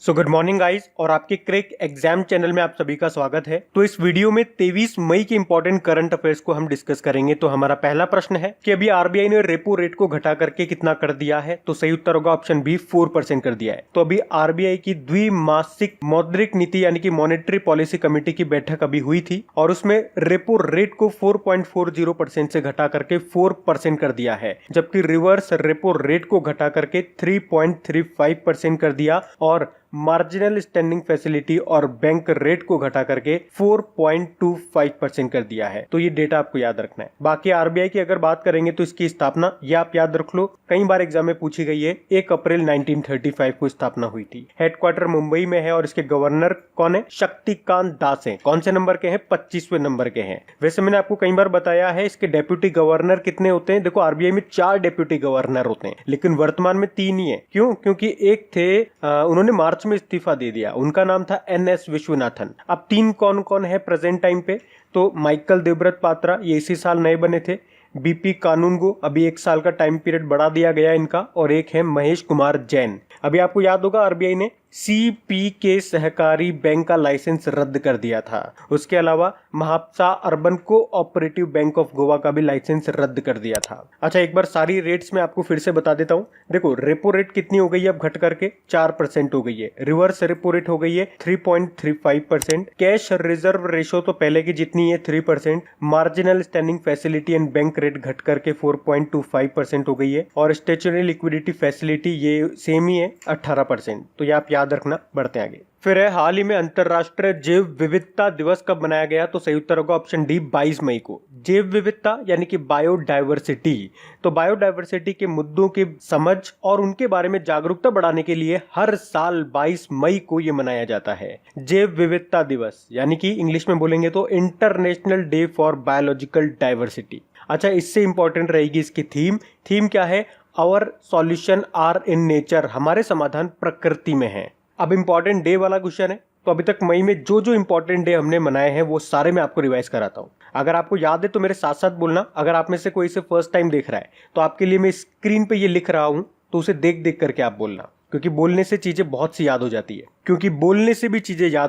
So good morning guys और आपके crack exam channel में आप सभी का स्वागत है। तो इस वीडियो में 23 मई के इंपॉर्टेंट करंट अफेयर्स को हम डिस्कस करेंगे। तो हमारा पहला प्रश्न है कि अभी आरबीआई ने रेपो रेट को घटा करके कितना कर दिया है। तो सही उत्तर होगा ऑप्शन बी 4% कर दिया है। तो अभी आरबीआई की द्विमासिक मौद्रिक नीति यानी कि मॉनेटरी पॉलिसी कमेटी की बैठक अभी हुई थी और उसमें रेपो रेट को 4.40% से घटा करके 4% कर दिया है, जबकि रिवर्स रेपो रेट को घटा करके 3.35% कर दिया और मार्जिनल स्टैंडिंग फैसिलिटी और बैंक रेट को घटा करके 4.25% कर दिया है। तो ये डेटा आपको याद रखना है। बाकी आरबीआई की अगर बात करेंगे तो इसकी स्थापना ये आप याद रख लो, कई बार एग्जाम में पूछी गई है, 1 अप्रैल 1935 को स्थापना हुई थी। हेडक्वार्टर मुंबई में है और इसके गवर्नर कौन है? शक्तिकांत दास हैं। कौन से नंबर के हैं? 25वें नंबर के हैं। वैसे मैंने आपको कई बार बताया है इसके डेप्यूटी गवर्नर कितने होते हैं। देखो आरबीआई में 4 डेप्यूटी गवर्नर होते हैं, लेकिन वर्तमान में 3 ही है। क्यों? क्योंकि एक थे उन्होंने मार्च में इस्तीफा दे दिया, उनका नाम था एनएस विश्वनाथन। अब 3 कौन कौन है प्रेजेंट टाइम पे? तो माइकल देवव्रत पात्रा, ये इसी साल नए बने थे। बीपी कानूनगो, अभी 1 साल का टाइम पीरियड बढ़ा दिया गया इनका। और एक है महेश कुमार जैन। अभी आपको याद होगा आरबीआई ने सीपी के सहकारी बैंक का लाइसेंस रद्द कर दिया था। उसके अलावा Mhapsa urban cooperative bank of Goa का भी लाइसेंस रद्द कर दिया था। अच्छा, एक बार सारी रेट्स में आपको फिर से बता देता हूं। देखो रेपो रेट कितनी हो गई है अब घट करके? 4% हो गई है। रिवर्स रेपो रेट हो गई है 3.35%। कैश रिजर्व रेशो तो पहले की जितनी है 3%। Marginal standing facility and bank rate घट करके 4.25% हो गई है और स्टेशनरी लिक्विडिटी फैसिलिटी ये सेम ही है 18%। तो ये आप याद रखना। बढ़ते आगे। फिर है हाल ही में अंतरराष्ट्रीय जैव विविधता दिवस कब मनाया गया? तो सही उत्तर होगा ऑप्शन डी 22 मई को। जैव विविधता यानी कि बायोडायवर्सिटी। तो बायोडायवर्सिटी के मुद्दों की समझ और उनके बारे में जागरूकता बढ़ाने के लिए हर साल 22 मई को ये मनाया जाता है जैव विविधता दिवस, यानी कि इंग्लिश में बोलेंगे तो international day for biological diversity. अच्छा, इससे इंपॉर्टेंट रहेगी इसकी थीम क्या है? Our solution are in nature, हमारे समाधान प्रकृति में है। अब इंपॉर्टेंट डे वाला क्वेश्चन है। तो अभी तक मई में जो जो इंपॉर्टेंट डे हमने मनाए हैं वो सारे मैं आपको रिवाइज कराता हूं। अगर आपको याद है तो मेरे साथ साथ बोलना। अगर आप में से कोई इसे फर्स्ट टाइम देख रहा है तो आपके लिए मैं स्क्रीन पे ये लिख रहा हूं, तो उसे देख देख करके आप बोलना, क्योंकि बोलने से चीजें बहुत सी याद हो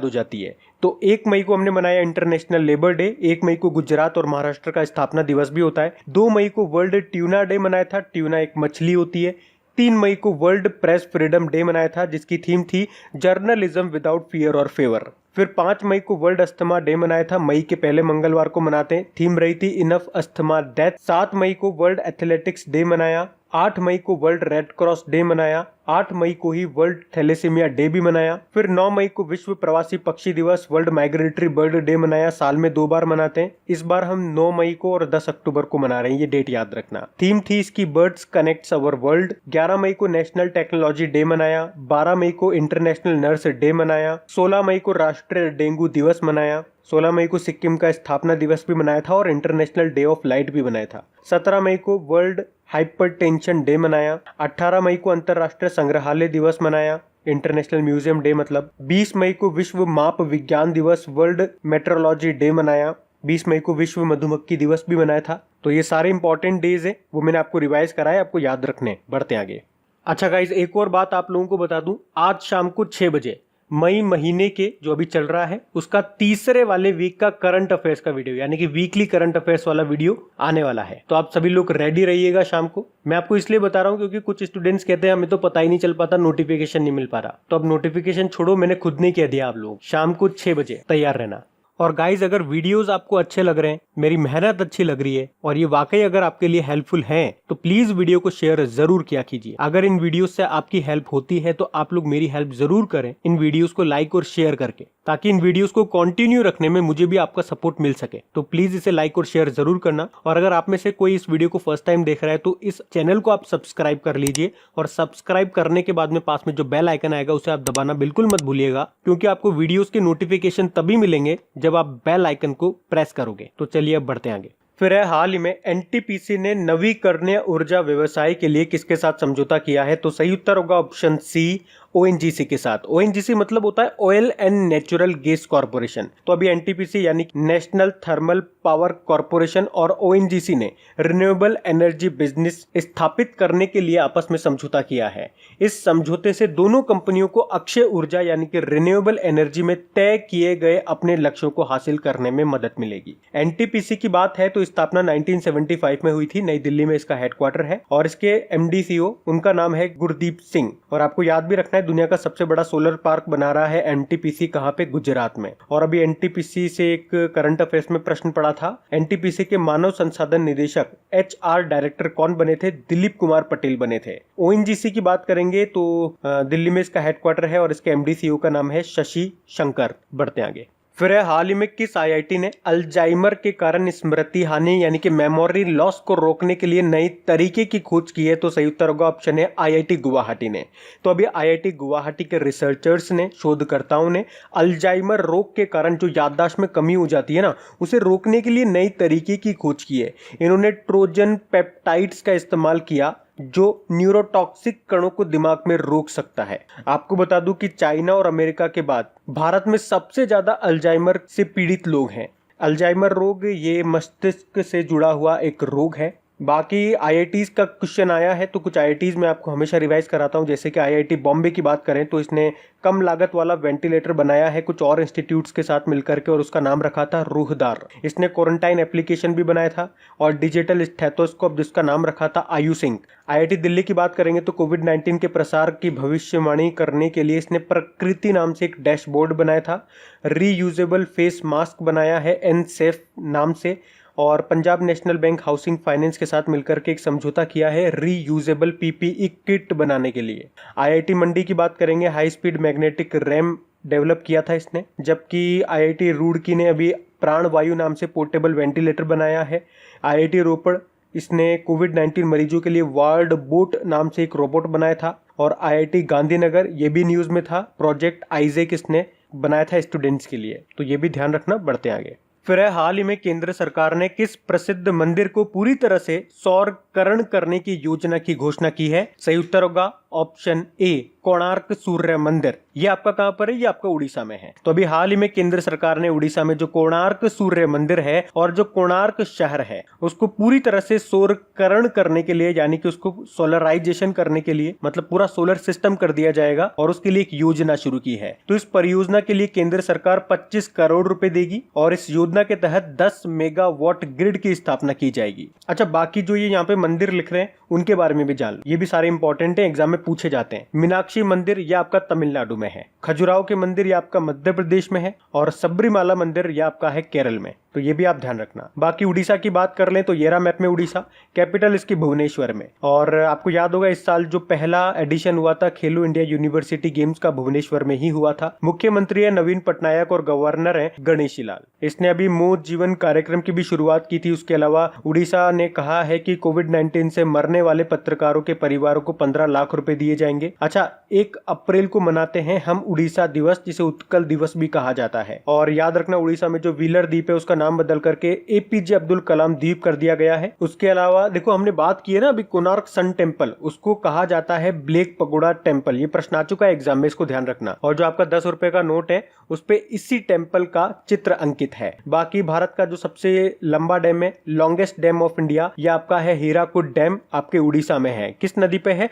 जाती है। तो 1 मई को हमने मनाया इंटरनेशनल लेबर डे। 1 मई को गुजरात और महाराष्ट्र का स्थापना दिवस भी होता है। 2 मई को वर्ल्ड ट्यूना डे मनाया था। ट्यूना एक मछली होती है। 3 मई को वर्ल्ड प्रेस फ्रीडम डे मनाया था, जिसकी थीम थी जर्नलिज्म विदाउट फियर और फेवर। फिर 5 मई को वर्ल्ड अस्थमा डे मनाया था। मई के पहले मंगलवार को मनाते हैं। थीम रही थी इनफ अस्थमा डेथ। 7 मई को वर्ल्ड एथलेटिक्स डे मनाया। 8 मई को वर्ल्ड रेड क्रॉस डे मनाया। 8 मई को ही वर्ल्ड थैलेसीमिया डे भी मनाया। फिर 9 मई को विश्व प्रवासी पक्षी दिवस, वर्ल्ड माइग्रेटरी बर्ड डे मनाया। साल में 2 बार मनाते हैं। इस बार हम 9 मई को और 10 अक्टूबर को मना रहे हैं, ये डेट याद रखना। थीम थी इसकी बर्ड्स कनेक्ट्स अवर वर्ल्ड। 11 मई को नेशनल टेक्नोलॉजी डे मनाया। 12 मई को इंटरनेशनल नर्स डे मनाया। 16 मई को राष्ट्रीय डेंगू दिवस मनाया। 16 मई को सिक्किम का स्थापना दिवस भी मनाया था और इंटरनेशनल डे ऑफ लाइट भी मनाया था। 17 मई को वर्ल्ड हाइपरटेंशन डे मनाया। 18 मई को अंतरराष्ट्रीय संग्रहालय दिवस मनाया, इंटरनेशनल म्यूजियम डे मतलब। 20 मई को विश्व माप विज्ञान दिवस, वर्ल्ड मेट्रोलॉजी डे मनाया। 20 मई को विश्व मधुमक्खी दिवस भी मनाया था। तो ये सारे इंपॉर्टेंट डेज है, वो मैंने आपको रिवाइज कराया, आपको याद रखने। बढ़ते आगे। अच्छा गाइज, एक और बात आप लोगों को बता दूं, आज शाम को 6 बजे मई महीने के जो अभी चल रहा है उसका तीसरे वाले वीक का करंट अफेयर्स का वीडियो, यानी कि वीकली करंट अफेयर्स वाला वीडियो आने वाला है। तो आप सभी लोग रेडी रहिएगा शाम को। मैं आपको इसलिए बता रहा हूं क्योंकि कुछ स्टूडेंट्स कहते हैं हमें तो पता ही नहीं चल पाता, नोटिफिकेशन नहीं मिल पा रहा। तो अब नोटिफिकेशन छोड़ो, मैंने खुद ने कह दिया, आप लोग शाम को 6 बजे तैयार रहना। और गाइज, अगर वीडियोस आपको अच्छे लग रहे हैं, मेरी मेहनत अच्छी लग रही है और ये वाकई अगर आपके लिए हेल्पफुल हैं, तो प्लीज वीडियो को शेयर जरूर किया कीजिए। अगर इन वीडियोस से आपकी हेल्प होती है तो आप लोग मेरी हेल्प जरूर करें इन वीडियोस को लाइक और शेयर करके, ताकि इन वीडियोस को कंटिन्यू रखने में मुझे भी आपका सपोर्ट मिल सके। तो प्लीज इसे लाइक और शेयर जरूर करना। और अगर आप में से कोई इस वीडियो को फर्स्ट टाइम देख रहा है तो इस चैनल को आप सब्सक्राइब कर लीजिए और सब्सक्राइब करने के बाद में पास में जो बेल आइकन आएगा उसे आप दबाना बिल्कुल मत भूलिएगा, क्योंकि आपको वीडियोस के नोटिफिकेशन तभी मिलेंगे जब आप बेल आइकन को प्रेस करोगे। तो चलिए अब बढ़ते हैं आगे। फिर है हाल ही में एनटीपीसी ने नवीकरणीय ऊर्जा व्यवसाय के लिए किसके साथ समझौता किया है? तो सही उत्तर होगा ऑप्शन सी, ओएनजीसी के साथ। ओएनजीसी मतलब होता है oil and natural gas corporation. तो अभी एनटीपीसी यानी नेशनल थर्मल पावर कॉर्पोरेशन और ओएनजीसी ने रिन्यूएबल एनर्जी बिजनेस स्थापित करने के लिए आपस में समझौता किया है। इस समझौते से दोनों कंपनियों को अक्षय ऊर्जा यानी कि रिन्यूएबल एनर्जी में तय किए गए अपने लक्ष्यों को हासिल करने में मदद मिलेगी। एनटीपीसी की बात है तो स्थापना 1975 में हुई थी, नई दिल्ली में इसका हेडक्वार्टर है और इसके एमडी सीईओ उनका नाम है गुरदीप सिंह। और आपको याद भी रखना है दुनिया का सबसे बड़ा सोलर पार्क बना रहा है एनटीपीसी, कहां पे? गुजरात में। और अभी एनटीपीसी से एक करंट अफेयर्स में प्रश्न पड़ा था, एनटीपीसी के मानव संसाधन निदेशक एचआर डायरेक्टर कौन बने थे? दिलीप कुमार पटेल बने थे। ओएनजीसी की बात करेंगे तो दिल्ली में इसका हेडक्वार्टर है और इसके एमडी सीईओ का नाम है शशि शंकर। बढ़ते आगे। फिर हाल ही में किस आईआईटी ने अल्जाइमर के कारण स्मृति हानि यानी कि मेमोरी लॉस को रोकने के लिए नई तरीके की खोज की है? तो सही उत्तर होगा ऑप्शन है आईआईटी गुवाहाटी ने। तो अभी आईआईटी गुवाहाटी के रिसर्चर्स ने, शोधकर्ताओं ने अल्जाइमर रोग के कारण जो याददाश्त में कमी हो जाती है ना, उसे रोकने के लिए नई तरीके की खोज की है। इन्होंने ट्रोजन पेप्टाइड्स का इस्तेमाल किया जो न्यूरोटॉक्सिक कणों को दिमाग में रोक सकता है। आपको बता दूं कि चाइना और अमेरिका के बाद भारत में सबसे ज्यादा अल्जाइमर से पीड़ित लोग हैं। अल्जाइमर रोग ये मस्तिष्क से जुड़ा हुआ एक रोग है। बाकी आईआईटीज का क्वेश्चन आया है तो कुछ आईआईटीज में आपको हमेशा रिवाइज कराता हूं। जैसे कि आईआईटी बॉम्बे की बात करें तो इसने कम लागत वाला वेंटिलेटर बनाया है कुछ और इंस्टीट्यूट्स के साथ मिलकर के और उसका नाम रखा था रूहदार। इसने क्वारंटाइन एप्लीकेशन भी बनाया था और डिजिटल स्टेथोस्कोप जिसका नाम रखा था आयुसिंक। आईआईटी दिल्ली की बात करेंगे तो कोविड-19 के प्रसार की भविष्यवाणी करने के लिए इसने प्रकृति नाम से एक डैशबोर्ड बनाया था। रीयूजेबल फेस मास्क बनाया है एनसेफ नाम से। और Punjab national bank housing finance के साथ मिलकर के एक समझौता किया है रीयूजेबल पीपीई किट बनाने के लिए। आईआईटी मंडी की बात करेंगे, high speed magnetic RAM develop किया था इसने। जबकि आईआईटी रुड़की ने अभी प्राणवायु नाम से पोर्टेबल वेंटिलेटर बनाया है। आईआईटी रोपड़ इसने कोविड-19 मरीजों के लिए वार्ड बोट नाम से एक रोबोट बनाया था। और आईआईटी गांधीनगर, ये भी न्यूज में था, प्रोजेक्ट आइजेक इसने बनाया था स्टूडेंट्स के लिए। तो ये भी ध्यान रखना। बढ़ते आगे। फिर हाल ही में केंद्र सरकार ने किस प्रसिद्ध मंदिर को पूरी तरह से सौरकरण करने की योजना की घोषणा की है? सही उत्तर होगा ऑप्शन ए कोणार्क सूर्य मंदिर। ये आपका कहां पर है? ये आपका उड़ीसा में है। तो अभी हाल ही में केंद्र सरकार ने उड़ीसा में जो कोणार्क सूर्य मंदिर है और जो कोणार्क शहर है उसको पूरी तरह से सौरकरण करने के लिए यानी कि उसको सोलराइजेशन करने के लिए, मतलब पूरा सोलर सिस्टम कर दिया जाएगा और उसके लिए एक योजना शुरू की है। तो इस परियोजना के लिए केंद्र सरकार 25 करोड़ रुपए देगी और इस योजना के तहत 10 मेगावाट ग्रिड की स्थापना की जाएगी। अच्छा, बाकी जो ये यहाँ पे मंदिर लिख रहे हैं उनके बारे में भी जान लो, ये भी सारे इंपॉर्टेंट है, एग्जाम में पूछे जाते हैं। मीनाक्षी मंदिर ये आपका तमिलनाडु में है, खजुराहो के मंदिर ये आपका मध्य प्रदेश में है और सबरीमाला मंदिर ये आपका है केरल में। तो ये भी आप ध्यान रखना। बाकी उड़ीसा की बात कर लें तो ये रहा मैप में उड़ीसा, कैपिटल इसकी भुवनेश्वर में। और आपको याद होगा इस साल जो पहला एडिशन हुआ था खेलो इंडिया यूनिवर्सिटी गेम्स का, भुवनेश्वर में ही हुआ था। मुख्यमंत्री है नवीन पटनायक और गवर्नर है गणेशी लाल। इसने अभी मौत जीवन कार्यक्रम की भी शुरुआत की थी। उसके अलावा उड़ीसा ने कहा है कि कोविड-19 से मरने वाले पत्रकारों के परिवारों को 15 लाख रुपए दिए जाएंगे। अच्छा, 1 अप्रैल को मनाते हैं हम उड़ीसा दिवस, जिसे उत्कल दिवस भी कहा जाता है। और याद रखना उड़ीसा में जो व्हीलर द्वीप है उसका नाम बदल करके एपीजे अब्दुल कलाम द्वीप कर दिया गया है। उसके अलावा देखो हमने बात की है ना अभी कोणार्क सन टेम्पल, उसको कहा जाता है ब्लैक पगोडा टेम्पल। ये प्रश्न आ चुका है एग्जाम में, इसको ध्यान रखना। और जो आपका 10 रुपए का नोट है उस पे इसी टेम्पल का चित्र अंकित है। बाकी भारत का जो सबसे लंबा डैम है, लॉन्गेस्ट डैम ऑफ इंडिया, ये आपका है हीराकुद डैम, आपके उड़ीसा में है। किस नदी पे है?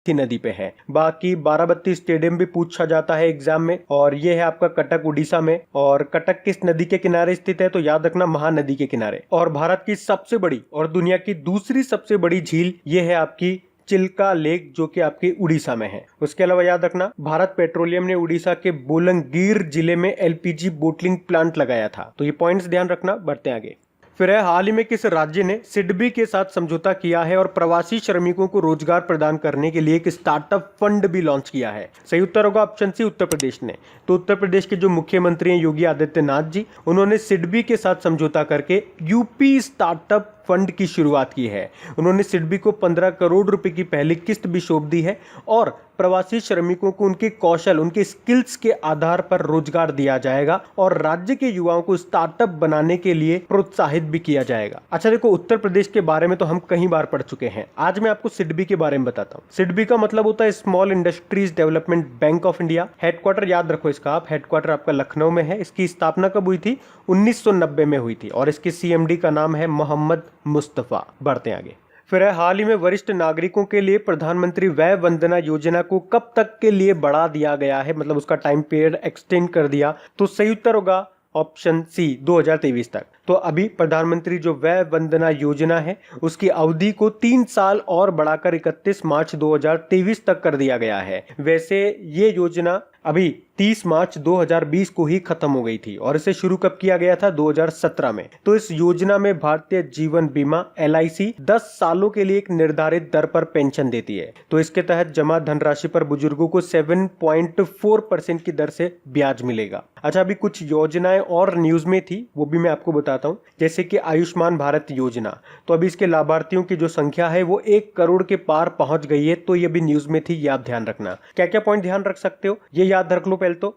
नदी पे है। बाकी बाराबत्ती स्टेडियम भी पूछा जाता है एग्जाम में और ये है आपका कटक उड़ीसा में। और कटक किस नदी के किनारे स्थित है? तो याद रखना महानदी के किनारे। और भारत की सबसे बड़ी और दुनिया की दूसरी सबसे बड़ी झील ये है आपकी चिल्का लेक, जो कि आपके उड़ीसा में है। उसके अलावा याद रखना भारत पेट्रोलियम ने उड़ीसा के बोलंगीर जिले में एलपीजी बोटलिंग प्लांट लगाया था। तो ये पॉइंट्स ध्यान रखना। बढ़ते आगे। फिर हाल ही में किस राज्य ने सिडबी के साथ समझौता किया है और प्रवासी श्रमिकों को रोजगार प्रदान करने के लिए एक स्टार्टअप फंड भी लॉन्च किया है? सही उत्तर होगा ऑप्शन सी उत्तर प्रदेश ने। तो उत्तर प्रदेश के जो मुख्यमंत्री हैं योगी आदित्यनाथ जी, उन्होंने सिडबी के साथ समझौता करके यूपी स्टार्टअप फंड की शुरुआत की है। उन्होंने सिडबी को 15 करोड़ रुपए की पहली किस्त भी सौंप दी है और प्रवासी श्रमिकों को उनके कौशल, उनके स्किल्स के आधार पर रोजगार दिया जाएगा और राज्य के युवाओं को स्टार्टअप बनाने के लिए प्रोत्साहित भी किया जाएगा। अच्छा देखो, उत्तर प्रदेश के बारे में तो हम कई बार पढ़ चुके हैं, आज मैं आपको सिडबी के बारे में बताता हूँ। सिडबी का मतलब होता है small industries development bank of India. Headquarter याद रखो इसका आप, हेडक्वार्टर आपका लखनऊ में है। इसकी स्थापना कब हुई थी? 1990 में हुई थी और इसके सीएमडी का नाम है मोहम्मद मुस्तफा। बढ़ते हैं आगे। फिर है, हाल ही में वरिष्ठ नागरिकों के लिए प्रधानमंत्री वय वंदना योजना को कब तक के लिए बढ़ा दिया गया है, मतलब उसका टाइम पीरियड एक्सटेंड कर दिया? तो सही उत्तर होगा ऑप्शन सी, 2023 तक। तो अभी प्रधानमंत्री जो वय वंदना योजना है उसकी अवधि को 3 साल और बढ़ाकर 31 मार्च 2023 तक कर दिया गया है। वैसे ये योजना अभी 30 मार्च 2020 को ही खत्म हो गई थी और इसे शुरू कब किया गया था? 2017 में। तो इस योजना में भारतीय जीवन बीमा LIC 10 सालों के लिए एक निर्धारित दर पर पेंशन देती है। तो इसके तहत जमा धनराशि पर बुजुर्गों को 7.4% की दर से ब्याज मिलेगा। अच्छा, अभी कुछ योजनाएं और न्यूज में थी, वो भी मैं आपको बताता हूं, जैसे कि आयुष्मान भारत योजना। तो अभी इसके लाभार्थियों की जो संख्या है वो 1 करोड़ के पार पहुंच गई है। तो ये भी न्यूज में थी, ये आप ध्यान रखना। क्या क्या पॉइंट ध्यान रख सकते हो ये याद रख लो। पहले तो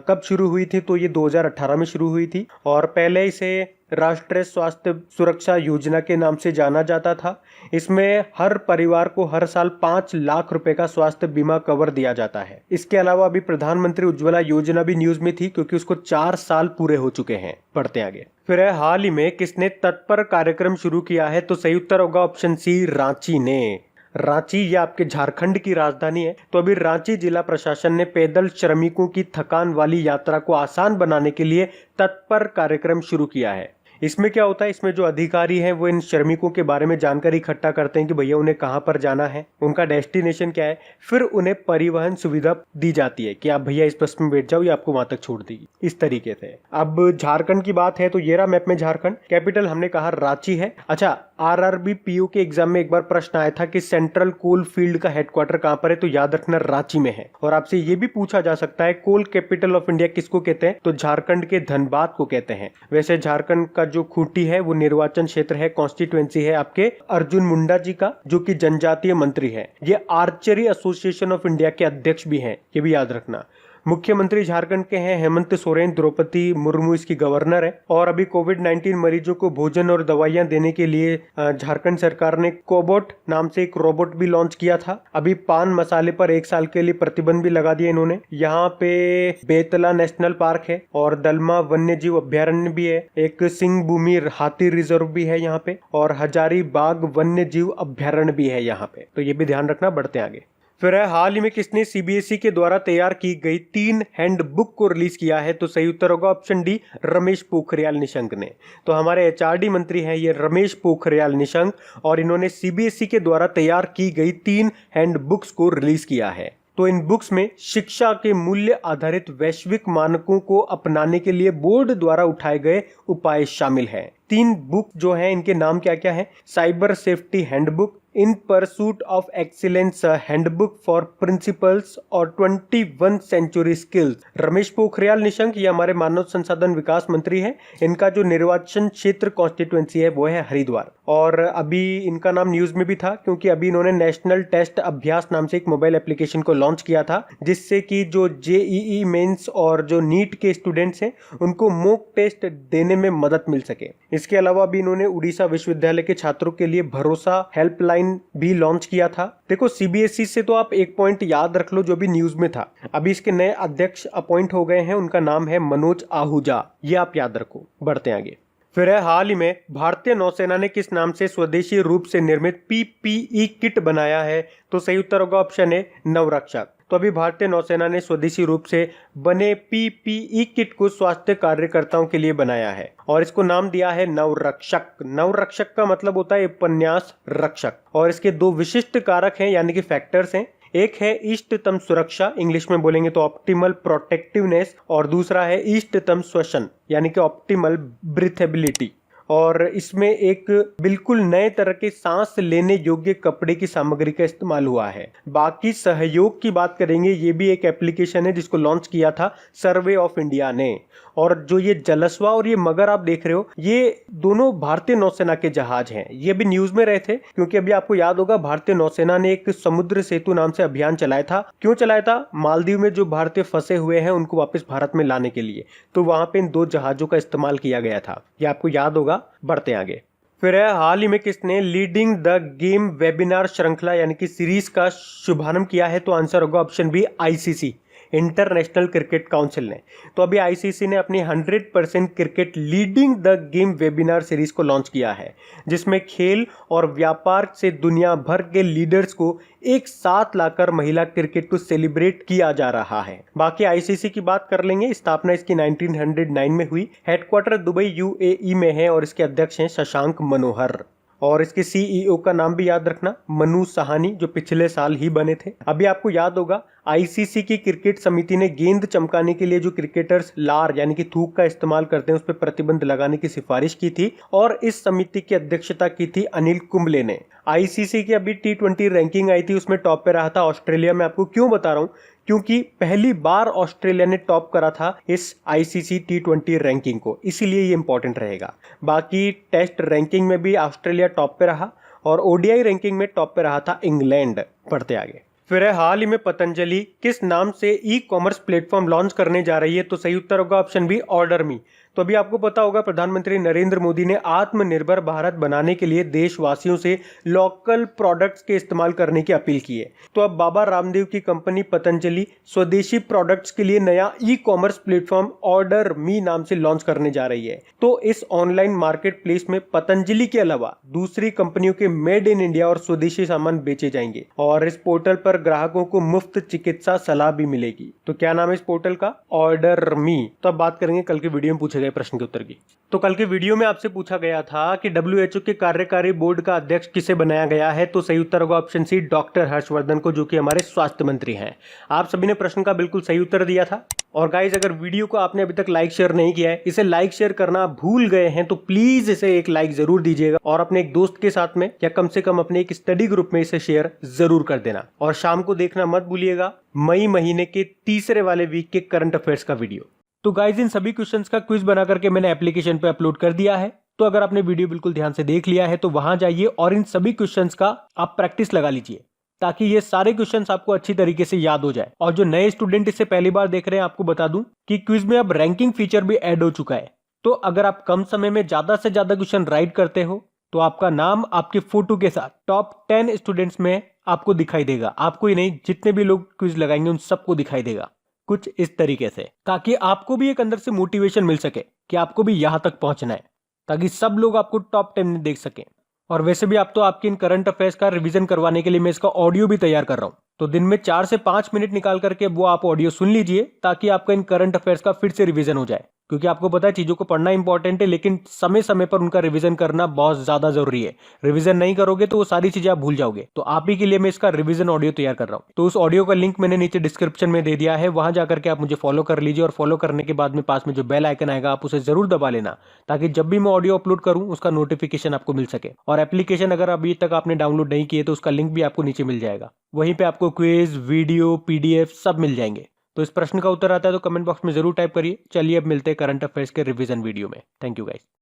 कब शुरू हुई थी? तो ये 2018 में शुरू हुई थी और पहले इसे राष्ट्रीय स्वास्थ्य सुरक्षा योजना के नाम से जाना जाता था। इसमें हर परिवार को हर साल 5 लाख रुपए का स्वास्थ्य बीमा कवर दिया जाता है। इसके अलावा अभी प्रधानमंत्री उज्ज्वला योजना भी न्यूज में थी क्योंकि उसको 4 साल पूरे हो चुके हैं। बढ़ते हैं आगे। फिर है, हाल ही में किसने तत्पर कार्यक्रम शुरू किया है? तो सही उत्तर होगा ऑप्शन सी, रांची ने। रांची ये आपके झारखंड की राजधानी है। तो अभी रांची जिला प्रशासन ने पैदल श्रमिकों की थकान वाली यात्रा को आसान बनाने के लिए तत्पर कार्यक्रम शुरू किया है। इसमें क्या होता है, इसमें जो अधिकारी हैं वो इन श्रमिकों के बारे में जानकारी इकट्ठा करते हैं कि भैया उन्हें कहां पर जाना है, उनका डेस्टिनेशन क्या है, फिर उन्हें परिवहन सुविधा दी जाती है कि आप भैया इस बस में बैठ जाओ, ये आपको वहां तक छोड़ देगी। इस तरीके से अब झारखंड की बात है तो ये रहा मैप में झारखंड। कैपिटल हमने कहा रांची है। अच्छा, RRB PO के एग्जाम में एक बार प्रश्न आया था कि सेंट्रल कोल फील्ड का हेडक्वार्टर कहां पर है? तो याद रखना रांची में है। और आपसे ये भी पूछा जा सकता है कोल कैपिटल ऑफ इंडिया किसको कहते हैं? तो झारखंड के धनबाद को कहते हैं। वैसे झारखंड का जो खूंटी है वो निर्वाचन क्षेत्र है, कॉन्स्टिट्यूएंसी है आपके अर्जुन मुंडा जी का, जो कि जनजातीय मंत्री है। ये आर्चरी एसोसिएशन ऑफ इंडिया के अध्यक्ष भी हैं, ये भी याद रखना। मुख्यमंत्री झारखंड के हैं हेमंत सोरेन, द्रौपदी मुर्मू इसकी गवर्नर है। और अभी कोविड-19 मरीजों को भोजन और दवाइयां देने के लिए झारखंड सरकार ने कोबोट नाम से एक रोबोट भी लॉन्च किया था। अभी पान मसाले पर 1 साल के लिए प्रतिबंध भी लगा दिया इन्होंने। यहाँ पे बेतला नेशनल पार्क है और दलमा वन्य जीव अभ्यारण्य भी है, एक सिंह भूमि हाथी रिजर्व भी है यहाँ पे, और हजारीबाग वन्य जीव अभ्यारण्य भी है यहाँ पे। तो ये भी ध्यान रखना। बढ़ते आगे। फिर है, हाल ही में किसने CBSE के द्वारा तैयार की गई 3 हैंडबुक को रिलीज किया है? तो सही उत्तर होगा ऑप्शन डी, रमेश पोखरियाल निशंक ने। तो हमारे HRD मंत्री हैं ये रमेश पोखरियाल निशंक, और इन्होंने CBSE के द्वारा तैयार की गई 3 हैंडबुक्स को रिलीज किया है। तो इन बुक्स में शिक्षा के मूल्य आधारित वैश्विक मानकों को अपनाने के लिए बोर्ड द्वारा उठाए गए उपाय शामिल हैं। 3 बुक जो हैं इनके नाम क्या क्या है? Cyber safety handbook, in pursuit of excellence handbook for principles और 21 सेंचुरी स्किल्स। रमेश पोखरियाल निशंक ये हमारे मानव संसाधन विकास मंत्री हैं। इनका जो निर्वाचन क्षेत्र कॉन्स्टिट्यूएंसी है वो है हरिद्वार। और अभी इनका नाम न्यूज में भी था क्योंकि अभी इन्होंने नेशनल टेस्ट अभ्यास नाम से एक मोबाइल एप्लीकेशन को लॉन्च किया था, जिससे कि जो JEE मेंस और जो नीट के स्टूडेंट्स हैं उनको मॉक टेस्ट देने में मदद मिल सके। इसके अलावा अभी इन्होंने उड़ीसा विश्वविद्यालय के छात्रों के लिए भरोसा हेल्पलाइन भी लॉन्च किया था। देखो, CBSE से तो आप एक पॉइंट याद रख लो जो भी न्यूज में था। अभी इसके नए अध्यक्ष अपॉइंट हो गए हैं, उनका नाम है मनोज आहूजा, ये आप याद रखो। बढ़ते आगे। फिर है, हाल ही में भारतीय नौसेना ने किस नाम से स्वदेशी रूप से निर्मित PPE किट बनाया है? तो सही उत्तर होगा ऑप्शन ए, नवरक्षक। तो अभी भारतीय नौसेना ने स्वदेशी रूप से बने PPE किट को स्वास्थ्य कार्यकर्ताओं के लिए बनाया है और इसको नाम दिया है नवरक्षक। नवरक्षक का मतलब होता है उपन्यास रक्षक, और इसके 2 विशिष्ट कारक हैं यानी कि फैक्टर्स हैं। एक है इष्टतम सुरक्षा, इंग्लिश में बोलेंगे तो ऑप्टिमल प्रोटेक्टिवनेस, और दूसरा है इष्टतम श्वसन यानी कि ऑप्टिमल ब्रीथेबिलिटी। और इसमें एक बिल्कुल नए तरह के सांस लेने योग्य कपड़े की सामग्री का इस्तेमाल हुआ है। बाकी सहयोग की बात करेंगे, ये भी एक एप्लीकेशन है जिसको लॉन्च किया था सर्वे ऑफ इंडिया ने, और जो ये जलस्वा और ये मगर आप देख रहे हो, ये दोनों भारतीय नौसेना के जहाज हैं। ये भी न्यूज में रहे थे क्योंकि अभी आपको याद होगा भारतीय नौसेना ने एक समुद्र सेतु नाम से अभियान चलाया था। क्यों चलाया था? मालदीव में जो भारतीय फंसे हुए हैं उनको वापस भारत में लाने के लिए। तो वहां पे इन 2 जहाजों का इस्तेमाल किया गया था, ये आपको याद होगा। बढ़ते आगे। फिर है, हाल ही में किसने लीडिंग द गेम वेबिनार श्रृंखला यानी कि सीरीज का शुभारंभ किया है? तो आंसर होगा option B, ICC, international cricket council ने। तो अभी आईसीसी ने अपनी 100% cricket leading the game webinar series को लॉन्च किया है, जिसमें खेल और व्यापार से दुनिया भर के लीडर्स को एक साथ लाकर महिला क्रिकेट को सेलिब्रेट किया जा रहा है। बाकी आईसीसी की बात कर लेंगे। स्थापना इसकी 1909 में हुई। हेडक्वार्टर दुबई यूएई में है और इसके अध्यक्ष हैं शशांक मनोहर। और इसके सीईओ का नाम भी याद रखना, मनु साहनी, जो पिछले साल ही बने थे। अभी आपको याद होगा आईसीसी की क्रिकेट समिति ने गेंद चमकाने के लिए जो क्रिकेटर्स लार यानी कि थूक का इस्तेमाल करते हैं उस पर प्रतिबंध लगाने की सिफारिश की थी और इस समिति की अध्यक्षता की थी अनिल कुंबले ने। आईसीसी की अभी T20 रैंकिंग आई थी, उसमें टॉप पे रहा था ऑस्ट्रेलिया। मैं आपको क्यों बता रहा हूं? क्योंकि पहली बार ऑस्ट्रेलिया ने टॉप करा था इस आईसीसी T20 रैंकिंग को, इसीलिए ये इंपॉर्टेंट रहेगा। बाकी टेस्ट रैंकिंग में भी ऑस्ट्रेलिया टॉप पे रहा और ओडीआई रैंकिंग में टॉप पे रहा था इंग्लैंड। बढ़ते आगे। फिर है, हाल ही में पतंजलि किस नाम से ई कॉमर्स प्लेटफॉर्म लॉन्च करने जा रही है? तो सही उत्तर होगा ऑप्शन बी, ऑर्डर मी। तो अभी आपको पता होगा प्रधानमंत्री नरेंद्र मोदी ने आत्मनिर्भर भारत बनाने के लिए देशवासियों से लोकल प्रोडक्ट्स के इस्तेमाल करने की अपील की है। तो अब बाबा रामदेव की कंपनी पतंजलि स्वदेशी प्रोडक्ट्स के लिए नया ई कॉमर्स प्लेटफॉर्म ऑर्डर मी नाम से लॉन्च करने जा रही है। तो इस ऑनलाइन मार्केट प्लेस में पतंजलि के अलावा दूसरी कंपनियों के मेड इन इंडिया और स्वदेशी सामान बेचे जाएंगे और इस पोर्टल पर ग्राहकों को मुफ्त चिकित्सा सलाह भी मिलेगी। तो क्या नाम है इस पोर्टल का? ऑर्डर मी। तो अब बात करेंगे कल के वीडियो में पूछे गए प्रश्न के उत्तर की। तो कल के वीडियो में आपसे पूछा गया था कि WHO के कार्यकारी बोर्ड का अध्यक्ष किसे बनाया गया है? तो सही उत्तर होगा ऑप्शन सी, डॉक्टर हर्षवर्धन को, जो कि हमारे स्वास्थ्य मंत्री हैं। आप सभी ने प्रश्न का बिल्कुल सही उत्तर दिया था। और गाइज, अगर वीडियो को आपने अभी तक लाइक शेयर नहीं किया है, इसे लाइक शेयर करना भूल गए हैं तो प्लीज इसे एक लाइक जरूर दीजिएगा और अपने एक दोस्त के साथ में या कम से कम अपने एक स्टडी ग्रुप में इसे शेयर जरूर कर देना। और शाम को देखना मत भूलिएगा मई महीने के तीसरे वाले वीक के करंट अफेयर्स का वीडियो। तो गाइज, इन सभी क्वेश्चंस का क्विज बना करके मैंने एप्लीकेशन पे अपलोड कर दिया है। तो अगर आपने वीडियो बिल्कुल ध्यान से देख लिया है तो वहां जाइए और इन सभी क्वेश्चंस का आप प्रैक्टिस लगा लीजिए ताकि ये सारे क्वेश्चंस आपको अच्छी तरीके से याद हो जाए। और जो नए स्टूडेंट इसे पहली बार देख रहे हैं, आपको बता दूं कि क्विज में अब रैंकिंग फीचर भी ऐड हो चुका है। तो अगर आप कम समय में ज्यादा से ज्यादा क्वेश्चन राइट करते हो तो आपका नाम आपके फोटो के साथ टॉप 10 स्टूडेंट्स में आपको दिखाई देगा। आपको ही नहीं, जितने भी लोग क्विज लगाएंगे उन सबको दिखाई देगा कुछ इस तरीके से, ताकि आपको भी एक अंदर से मोटिवेशन मिल सके कि आपको भी यहां तक पहुंचना है, ताकि सब लोग आपको टॉप 10 में देख सकें। और वैसे भी आप तो आपके इन करंट अफेयर्स का रिवीजन करवाने के लिए मैं इसका ऑडियो भी तैयार कर रहा हूं। तो दिन में 4 से 5 मिनट निकाल करके वो आप ऑडियो सुन लीजिए ताकि आपका इन करंट अफेयर्स का फिर से रिवीजन हो जाए। क्योंकि आपको पता है चीजों को पढ़ना इंपॉर्टेंट है, लेकिन समय समय पर उनका रिवीजन करना बहुत ज्यादा जरूरी है। रिवीजन नहीं करोगे तो वो सारी चीजें आप भूल जाओगे। तो आप ही के लिए मैं इसका रिवीजन ऑडियो तैयार कर रहा हूँ। तो उस ऑडियो का लिंक मैंने नीचे डिस्क्रिप्शन में दे दिया है, वहां जाकर के आप मुझे फॉलो कर लीजिए। और फॉलो करने के बाद में पास में जो बेल आइकन आएगा आप उसे जरूर दबा लेना, ताकि जब भी मैं ऑडियो अपलोड करूं उसका नोटिफिकेशन आपको मिल सके। और एप्लीकेशन अगर अभी तक आपने डाउनलोड नहीं किए तो उसका लिंक भी आपको नीचे मिल जाएगा। वहीं पे आपको क्विज, वीडियो, PDF सब मिल जाएंगे। तो इस प्रश्न का उत्तर आता है तो कमेंट बॉक्स में जरूर टाइप करिए। चलिए अब मिलते हैं करंट अफेयर्स के रिवीजन वीडियो में। Thank you guys.